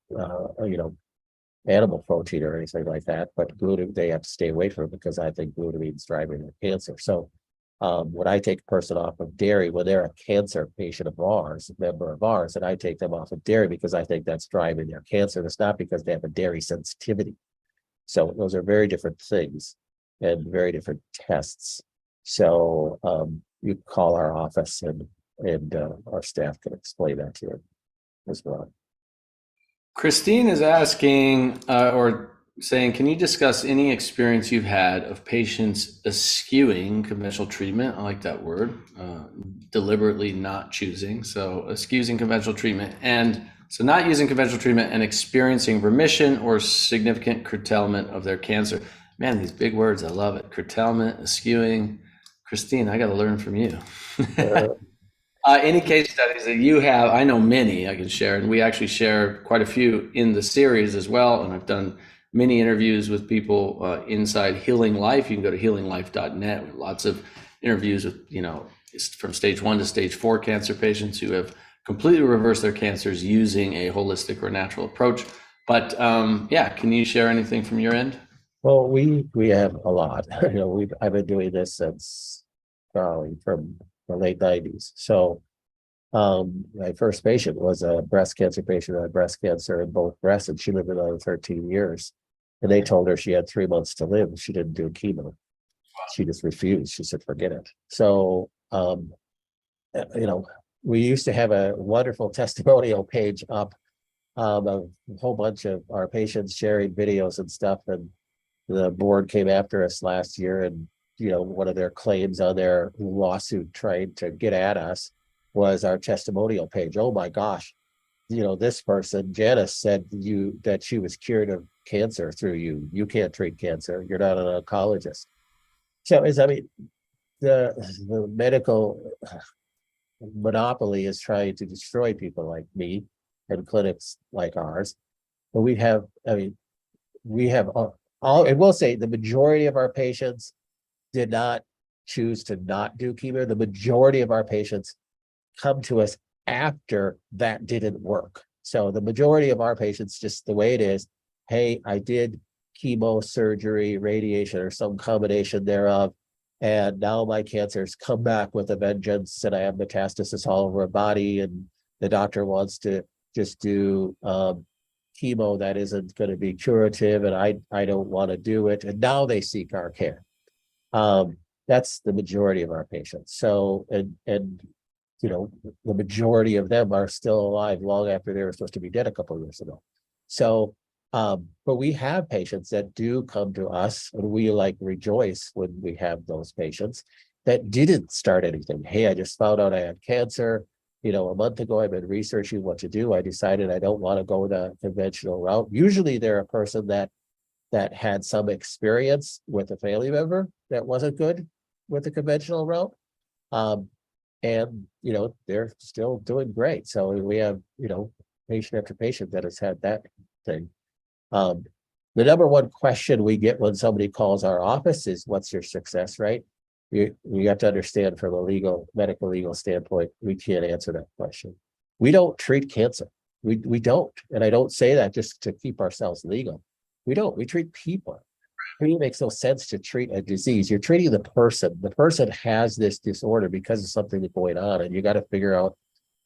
animal protein or anything like that. But glutamine, they have to stay away from it because I think glutamine is driving their cancer. So when I take a person off of dairy, when they're a cancer patient of ours, a member of ours, and I take them off of dairy because I think that's driving their cancer. It's not because they have a dairy sensitivity. So those are very different things and very different tests. So you call our office and our staff can explain that to you as well. Christine is asking or saying, can you discuss any experience you've had of patients eschewing conventional treatment? I like that word, deliberately not choosing. So eschewing conventional treatment, and so not using conventional treatment and experiencing remission or significant curtailment of their cancer. Man, these big words, I love it. Curtailment, eschewing. Christine, I got to learn from you. Uh, Any case studies that you have? I know many I can share, and we actually share quite a few in the series as well. And I've done many interviews with people inside Healing Life. You can go to healinglife.net. Lots of interviews with, from stage 1 to stage 4 cancer patients who have completely reversed their cancers using a holistic or natural approach. But yeah, can you share anything from your end? well, we have a lot. I've been doing this since probably from the late 90s. So my first patient was a breast cancer patient who had breast cancer in both breasts, and she lived another 13 years. And they told her she had 3 months to live. She didn't do chemo. She just refused. She said, forget it. So, you know, we used to have a wonderful testimonial page up of a whole bunch of our patients sharing videos and stuff. And the board came after us last year, and one of their claims on their lawsuit trying to get at us was our testimonial page. Oh my gosh, this person, Janice, said that she was cured of cancer through you. You can't treat cancer. You're not an oncologist. So the medical monopoly is trying to destroy people like me and clinics like ours. But we have all, and we'll say the majority of our patients did not choose to not do chemo. The majority of our patients come to us after that didn't work. So the majority of our patients, just the way it is, hey, I did chemo, surgery, radiation, or some combination thereof, and now my cancer's come back with a vengeance, and I have metastasis all over my body, and the doctor wants to just do chemo that isn't going to be curative, and I don't want to do it, and now they seek our care. That's the majority of our patients. So, and the majority of them are still alive long after they were supposed to be dead a couple of years ago. So, but we have patients that do come to us, and we rejoice when we have those patients that didn't start anything. Hey, I just found out I had cancer. A month ago, I've been researching what to do. I decided I don't want to go the conventional route. Usually they're a person that had some experience with a family member that wasn't good with the conventional route. And they're still doing great. So we have, patient after patient that has had that thing. The number one question we get when somebody calls our office is, what's your success rate? You have to understand, from a medical legal standpoint, we can't answer that question. We don't treat cancer. We don't. And I don't say that just to keep ourselves legal. We don't. We treat people. It makes no sense to treat a disease. You're treating the person. The person has this disorder because of something that's going on, and you got to figure out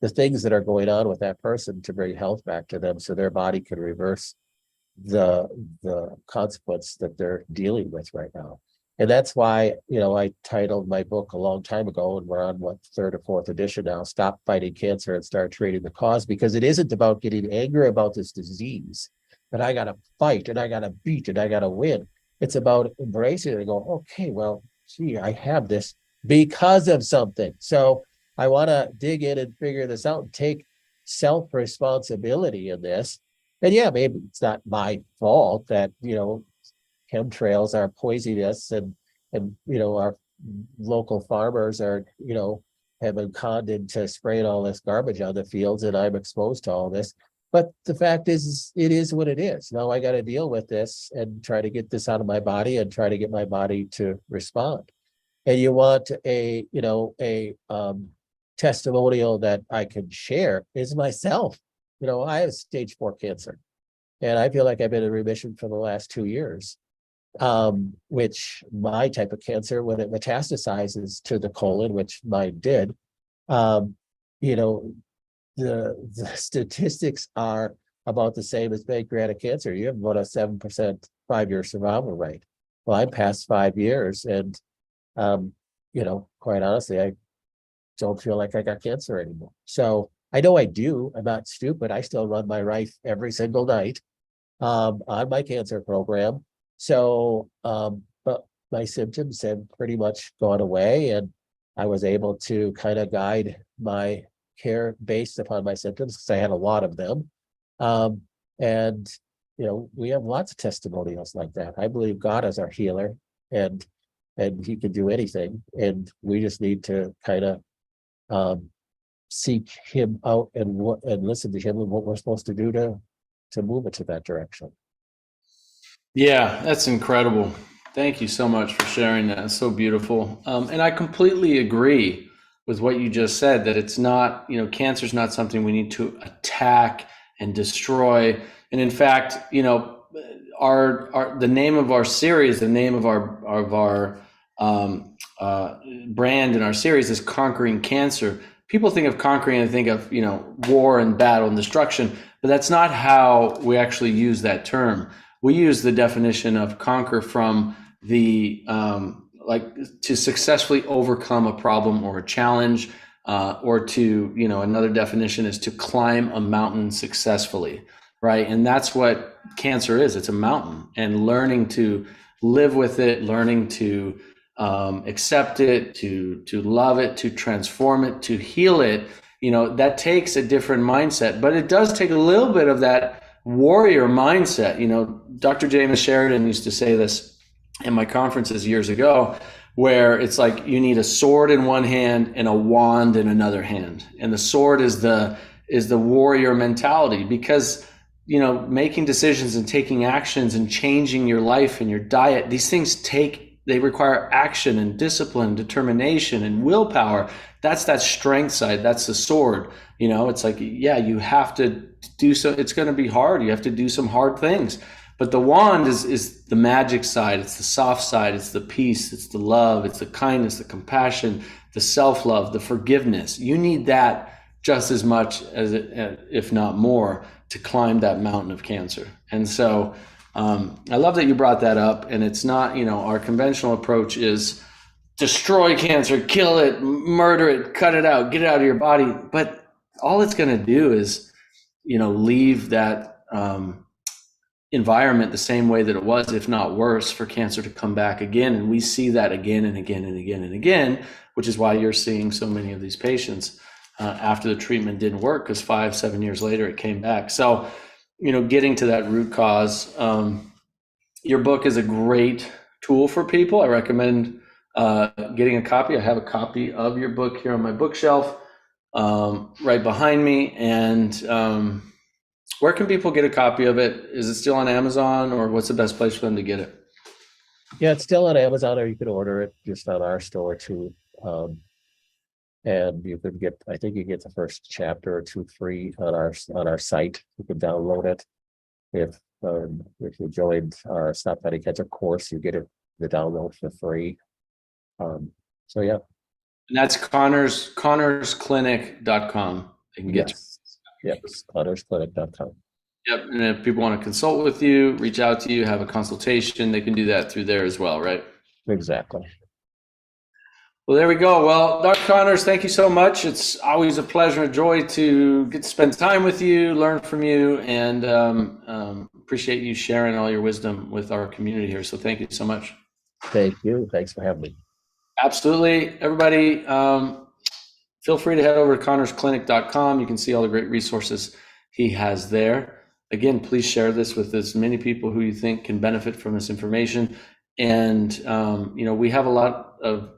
the things that are going on with that person to bring health back to them, so their body can reverse the consequence that they're dealing with right now. And that's why, I titled my book a long time ago, and we're on third or fourth edition now, Stop Fighting Cancer and Start Treating the Cause, because it isn't about getting angry about this disease, that I got to fight and I got to beat and I got to win. It's about embracing it and go, okay, well, gee, I have this because of something. So I want to dig in and figure this out and take self-responsibility in this. And yeah, maybe it's not my fault that, chemtrails are poisonous, and our local farmers are, have been conned into spraying all this garbage on the fields, and I'm exposed to all this. But the fact is, it is what it is. Now I got to deal with this and try to get this out of my body and try to get my body to respond. And you want a testimonial that I can share is myself. I have stage 4 cancer, and I feel like I've been in remission for the last 2 years. Which my type of cancer, when it metastasizes to the colon, which mine did, the statistics are about the same as pancreatic cancer. You have about a 7% 5-year survival rate. Well, I'm past 5 years, and quite honestly, I don't feel like I got cancer anymore. So I know I do. I'm not stupid. I still run my Rife every single night on my cancer program. So, but my symptoms have pretty much gone away, and I was able to kind of guide my care based upon my symptoms, because I had a lot of them. And we have lots of testimonials like that. I believe God is our healer, and he can do anything. And we just need to kind of seek him out and listen to him and what we're supposed to do to move it to that direction. Yeah, that's incredible. Thank you so much for sharing that. It's so beautiful. And I completely agree with what you just said, that it's not, cancer is not something we need to attack and destroy. And in fact, the name of our series, the name of our brand in our series is Conquering Cancer. People think of conquering and think of, war and battle and destruction, but that's not how we actually use that term. We use the definition of conquer from the, to successfully overcome a problem or a challenge, or to, another definition is to climb a mountain successfully, right? And that's what cancer is. It's a mountain, and learning to live with it, learning to accept it, to love it, to transform it, to heal it, that takes a different mindset, but it does take a little bit of that warrior mindset. Dr. James Sheridan used to say this in my conferences years ago, where it's like you need a sword in one hand and a wand in another hand. And the sword is the warrior mentality, because making decisions and taking actions and changing your life and your diet, these things they require action and discipline, determination and willpower. That's that strength side. That's the sword. It's like, yeah, you have to do so. It's going to be hard. You have to do some hard things. But the wand is the magic side. It's the soft side. It's the peace. It's the love. It's the kindness, the compassion, the self-love, the forgiveness. You need that just as much as, if not more, to climb that mountain of cancer. And so I love that you brought that up. And it's not, our conventional approach is destroy cancer, kill it, murder it, cut it out, get it out of your body. But all it's going to do is, leave that environment the same way that it was, if not worse, for cancer to come back again. And we see that again and again and again and again, which is why you're seeing so many of these patients after the treatment didn't work, because 5-7 years later it came back. So, getting to that root cause, your book is a great tool for people. I recommend getting a copy. I have a copy of your book here on my bookshelf right behind me. And where can people get a copy of it? Is it still on Amazon, or what's the best place for them to get it? Yeah, it's still on Amazon, or you could order it just on our store too. And you could get, I think you get the first chapter or two free on our site. You can download it. If you joined our Stop Fatty Cancer course, you get the download for free. So yeah. And that's connorsclinic.com. They can get Yes, connorsclinic.com. Yep. And if people want to consult with you, reach out to you, have a consultation, they can do that through there as well, right? Exactly. Well, there we go. Well, Dr. Connors, thank you so much. It's always a pleasure and joy to get to spend time with you, learn from you, and appreciate you sharing all your wisdom with our community here. So thank you so much. Thank you. Thanks for having me. Absolutely. Everybody, feel free to head over to connorsclinic.com. You can see all the great resources he has there. Again, please share this with as many people who you think can benefit from this information. And, we have a lot of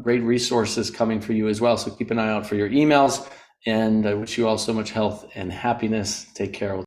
great resources coming for you as well. So keep an eye out for your emails, and I wish you all so much health and happiness. Take care.